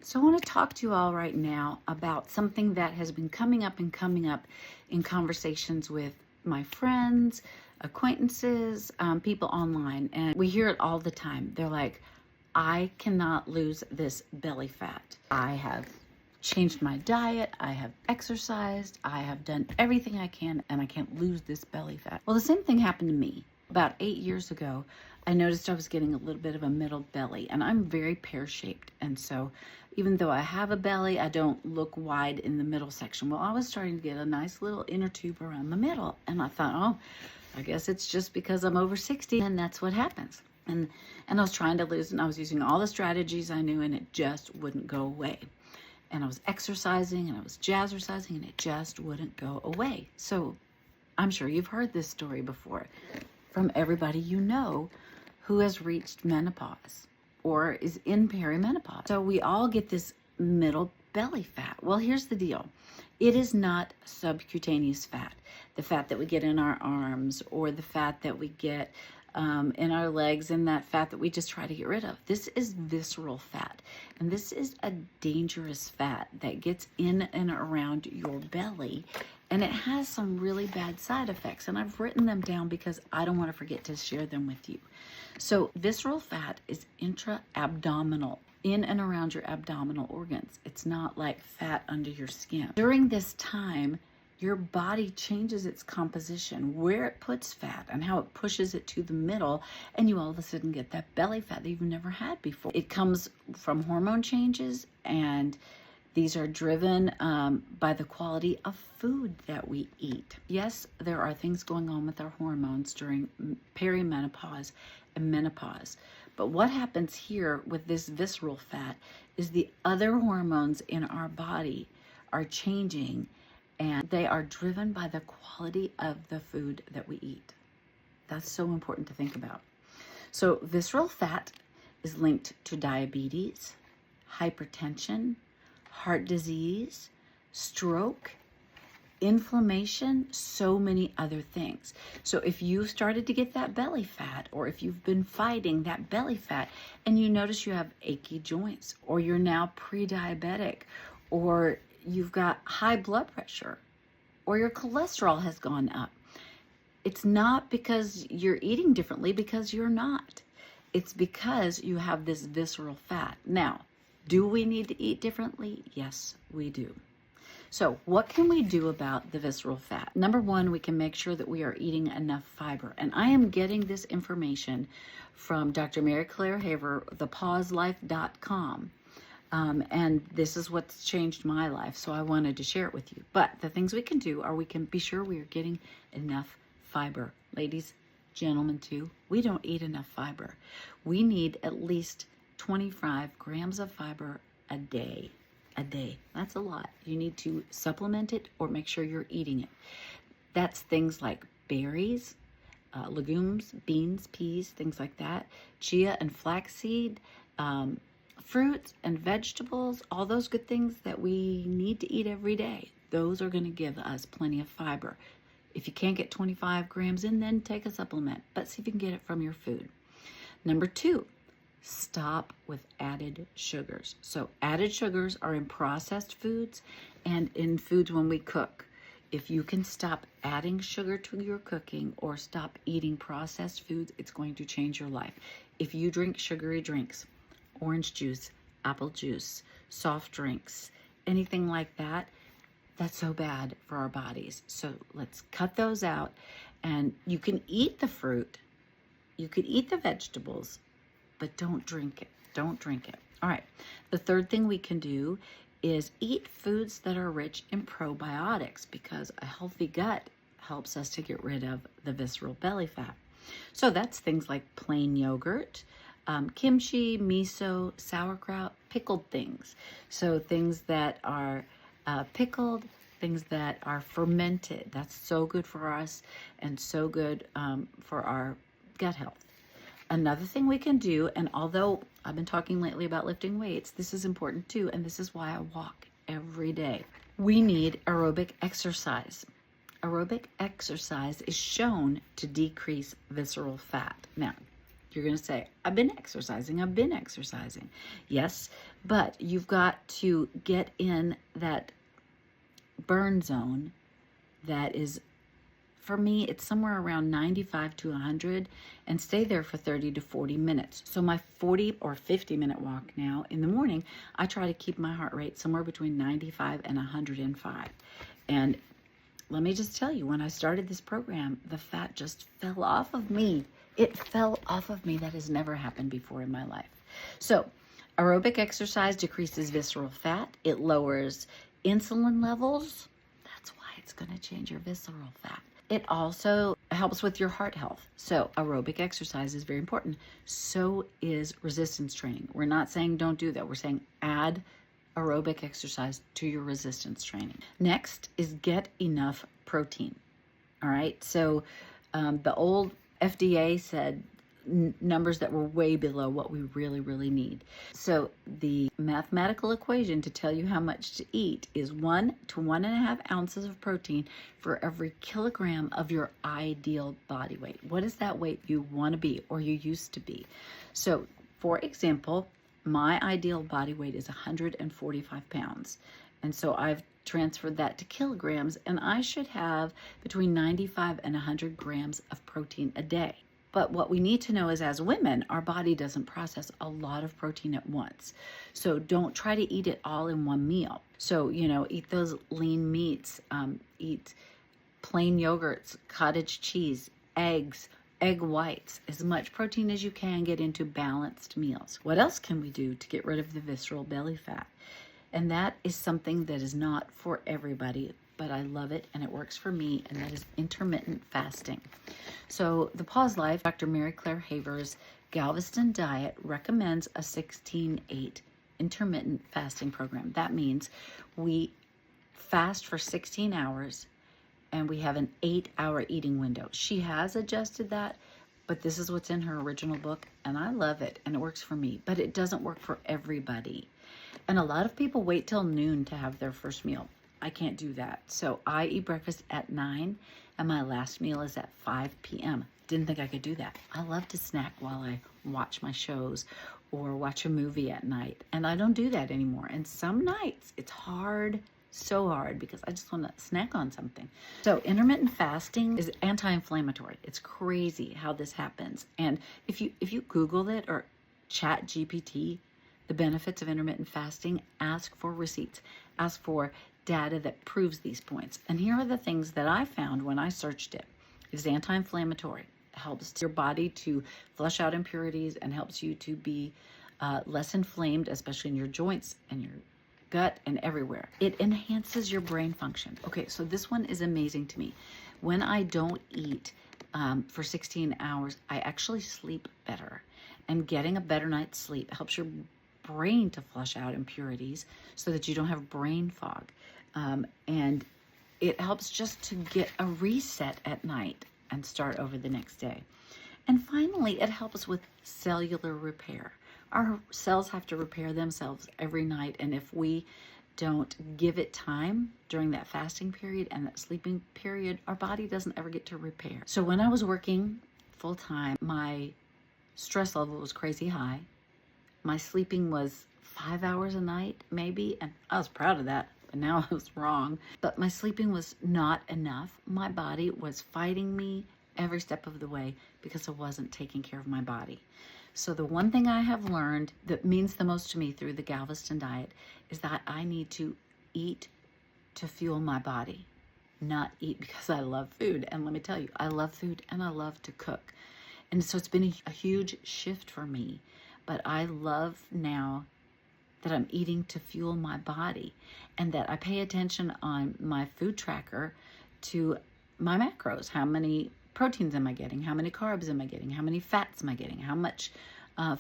So I want to talk to you all right now about something that has been coming up in conversations with my friends, acquaintances, people online. And we hear it all the time. They're like, I cannot lose this belly fat. I have changed my diet, I have exercised, I have done everything I can, and I can't lose this belly fat. Well, the same thing happened to me. About 8 years ago, I noticed I was getting a little bit of a middle belly, and I'm very pear-shaped. And so even though I have a belly, I don't look wide in the middle section. Well, I was starting to get a nice little inner tube around the middle. And I thought, oh, I guess it's just because I'm over 60 and that's what happens. And I was trying to lose it, and I was using all the strategies I knew, and it just wouldn't go away. And I was exercising and I was jazzercising, and it just wouldn't go away. So I'm sure you've heard this story before from everybody you know who has reached menopause or is in perimenopause. So we all get this middle belly fat. Well, here's the deal. It is not subcutaneous fat, the fat that we get in our arms or the fat that we get in our legs, and that fat that we just try to get rid of. This is visceral fat, and this is a dangerous fat that gets in and around your belly, and it has some really bad side effects, and I've written them down because I don't want to forget to share them with you. So visceral fat is intra-abdominal, in and around your abdominal organs. It's not like fat under your skin. During this time, your body changes its composition, where it puts fat and how it pushes it to the middle, and you all of a sudden get that belly fat that you've never had before. It comes from hormone changes, and these are driven by the quality of food that we eat. Yes, there are things going on with our hormones during perimenopause and menopause. But what happens here with this visceral fat is the other hormones in our body are changing, and they are driven by the quality of the food that we eat. That's so important to think about. So visceral fat is linked to diabetes, hypertension, heart disease, stroke, inflammation, so many other things. So if you started to get that belly fat, or if you've been fighting that belly fat and you notice you have achy joints, or you're now pre-diabetic, or you've got high blood pressure, or your cholesterol has gone up, it's not because you're eating differently, because you're not. It's because you have this visceral fat. Now, do we need to eat differently? Yes, we do. So what can we do about the visceral fat? Number one, we can make sure that we are eating enough fiber. And I am getting this information from Dr. Mary Claire Haver, thepauselife.com. And this is what's changed my life, so I wanted to share it with you. But the things we can do are we can be sure we are getting enough fiber. Ladies, gentlemen too, we don't eat enough fiber. We need at least 25 grams of fiber a day. A day. That's a lot. You need to supplement it or make sure you're eating it. That's things like berries, legumes, beans, peas, things like that, chia and flaxseed, fruits and vegetables, all those good things that we need to eat every day. Those are going to give us plenty of fiber. If you can't get 25 grams in, then take a supplement, but see if you can get it from your food. Number two, stop with added sugars. So added sugars are in processed foods and in foods when we cook. If you can stop adding sugar to your cooking or stop eating processed foods, it's going to change your life. If you drink sugary drinks, orange juice, apple juice, soft drinks, anything like that, that's so bad for our bodies. So let's cut those out. And you can eat the fruit, you can eat the vegetables, but don't drink it. Don't drink it. All right. The third thing we can do is eat foods that are rich in probiotics, because a healthy gut helps us to get rid of the visceral belly fat. So that's things like plain yogurt, kimchi, miso, sauerkraut, pickled things. So things that are pickled, things that are fermented. That's so good for us and so good for our gut health. Another thing we can do, and although I've been talking lately about lifting weights, this is important too, and this is why I walk every day. We need aerobic exercise. Aerobic exercise is shown to decrease visceral fat. Now, You're going to say, I've been exercising. Yes, but you've got to get in that burn zone that is, for me, it's somewhere around 95 to 100, and stay there for 30 to 40 minutes. So my 40 or 50-minute walk now in the morning, I try to keep my heart rate somewhere between 95 and 105. And let me just tell you, when I started this program, the fat just fell off of me. It fell off of me. That has never happened before in my life. So aerobic exercise decreases visceral fat. It lowers insulin levels. That's why it's going to change your visceral fat. It also helps with your heart health. So aerobic exercise is very important. So is resistance training. We're not saying don't do that. We're saying add aerobic exercise to your resistance training. Next is get enough protein. All right. So the old FDA said numbers that were way below what we really need. So the mathematical equation to tell you how much to eat is 1 to 1.5 ounces of protein for every kilogram of your ideal body weight. What is that weight you want to be or you used to be? So for example, my ideal body weight is 145 pounds. And so I've transferred that to kilograms, and I should have between 95 and 100 grams of protein a day. But what we need to know is, as women, our body doesn't process a lot of protein at once. So don't try to eat it all in one meal. So, eat those lean meats, eat plain yogurts, cottage cheese, eggs, egg whites, as much protein as you can, get into balanced meals. What else can we do to get rid of the visceral belly fat? And that is something that is not for everybody, but I love it and it works for me, and that is intermittent fasting. So the Pause Life, Dr. Mary Claire Haver's Galveston diet recommends a 16-8 intermittent fasting program. That means we fast for 16 hours and we have an 8-hour eating window. She has adjusted that, but this is what's in her original book, and I love it and it works for me, but it doesn't work for everybody. And a lot of people wait till noon to have their first meal. I can't do that. So I eat breakfast at 9 and my last meal is at 5 p.m. Didn't think I could do that. I love to snack while I watch my shows or watch a movie at night. And I don't do that anymore. And some nights it's hard, so hard, because I just want to snack on something. So intermittent fasting is anti-inflammatory. It's crazy how this happens. And if you Google it or Chat GPT, the benefits of intermittent fasting, ask for receipts. Ask for data that proves these points. And here are the things that I found when I searched it. It is anti-inflammatory. It helps your body to flush out impurities and helps you to be less inflamed, especially in your joints and your gut and everywhere. It enhances your brain function. Okay, so this one is amazing to me. When I don't eat for 16 hours, I actually sleep better. And getting a better night's sleep helps your brain to flush out impurities so that you don't have brain fog. And it helps just to get a reset at night and start over the next day. And finally, it helps with cellular repair. Our cells have to repair themselves every night, and if we don't give it time during that fasting period and that sleeping period, our body doesn't ever get to repair. So when I was working full time, my stress level was crazy high. My sleeping was 5 hours a night, maybe, and I was proud of that, but now I was wrong. But my sleeping was not enough. My body was fighting me every step of the way because I wasn't taking care of my body. So the one thing I have learned that means the most to me through the Galveston diet is that I need to eat to fuel my body, not eat because I love food. And let me tell you, I love food and I love to cook. And so it's been a huge shift for me. But I love now that I'm eating to fuel my body and that I pay attention on my food tracker to my macros. How many proteins am I getting? How many carbs am I getting? How many fats am I getting? How much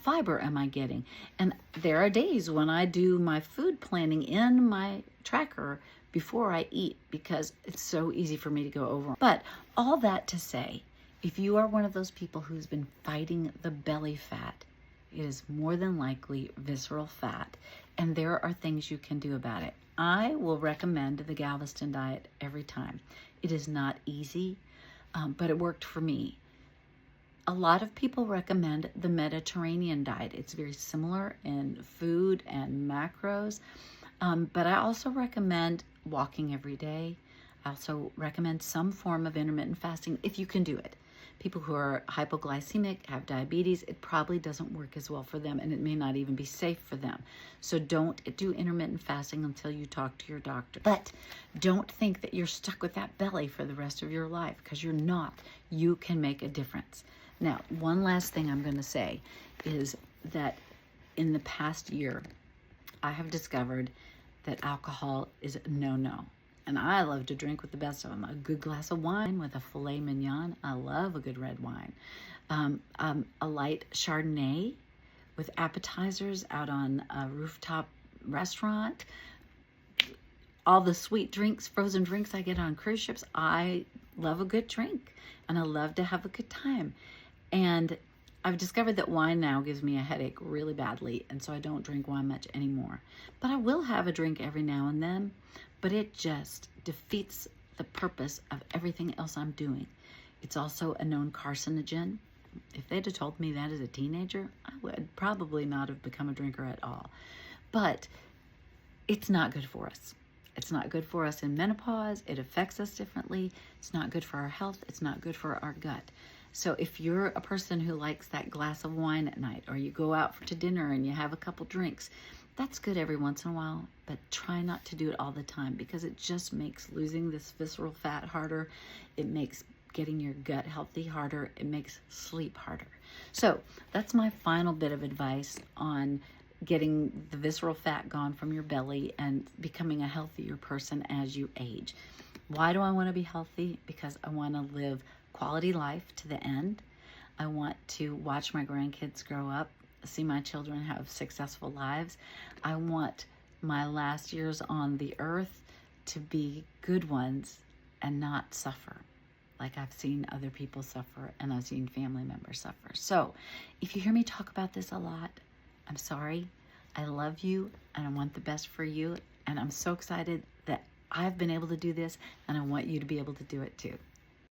fiber am I getting? And there are days when I do my food planning in my tracker before I eat because it's so easy for me to go over. But all that to say, if you are one of those people who's been fighting the belly fat, it is more than likely visceral fat, and there are things you can do about it. I will recommend the Galveston diet every time. It is not easy, but it worked for me. A lot of people recommend the Mediterranean diet. It's very similar in food and macros, but I also recommend walking every day. I also recommend some form of intermittent fasting if you can do it. People who are hypoglycemic, have diabetes, it probably doesn't work as well for them, and it may not even be safe for them. So don't do intermittent fasting until you talk to your doctor. But don't think that you're stuck with that belly for the rest of your life, because you're not. You can make a difference. Now, one last thing I'm going to say is that in the past year, I have discovered that alcohol is a no-no. And I love to drink with the best of them. A good glass of wine with a filet mignon. I love a good red wine. A light Chardonnay with appetizers out on a rooftop restaurant. All the sweet drinks, frozen drinks I get on cruise ships. I love a good drink, and I love to have a good time. And I've discovered that wine now gives me a headache really badly, and so I don't drink wine much anymore. But I will have a drink every now and then, but it just defeats the purpose of everything else I'm doing. It's also a known carcinogen. If they'd have told me that as a teenager, I would probably not have become a drinker at all. But it's not good for us. It's not good for us in menopause. It affects us differently. It's not good for our health. It's not good for our gut. So if you're a person who likes that glass of wine at night, or you go out to dinner and you have a couple drinks, that's good every once in a while, but try not to do it all the time, because it just makes losing this visceral fat harder. It makes getting your gut healthy harder. It makes sleep harder. So that's my final bit of advice on getting the visceral fat gone from your belly and becoming a healthier person as you age. Why do I want to be healthy? Because I want to live quality life to the end. I want to watch my grandkids grow up, see my children have successful lives. I want my last years on the earth to be good ones and not suffer like I've seen other people suffer, and I've seen family members suffer. So if you hear me talk about this a lot, I'm sorry. I love you, and I want the best for you, and I'm so excited that I've been able to do this, and I want you to be able to do it too.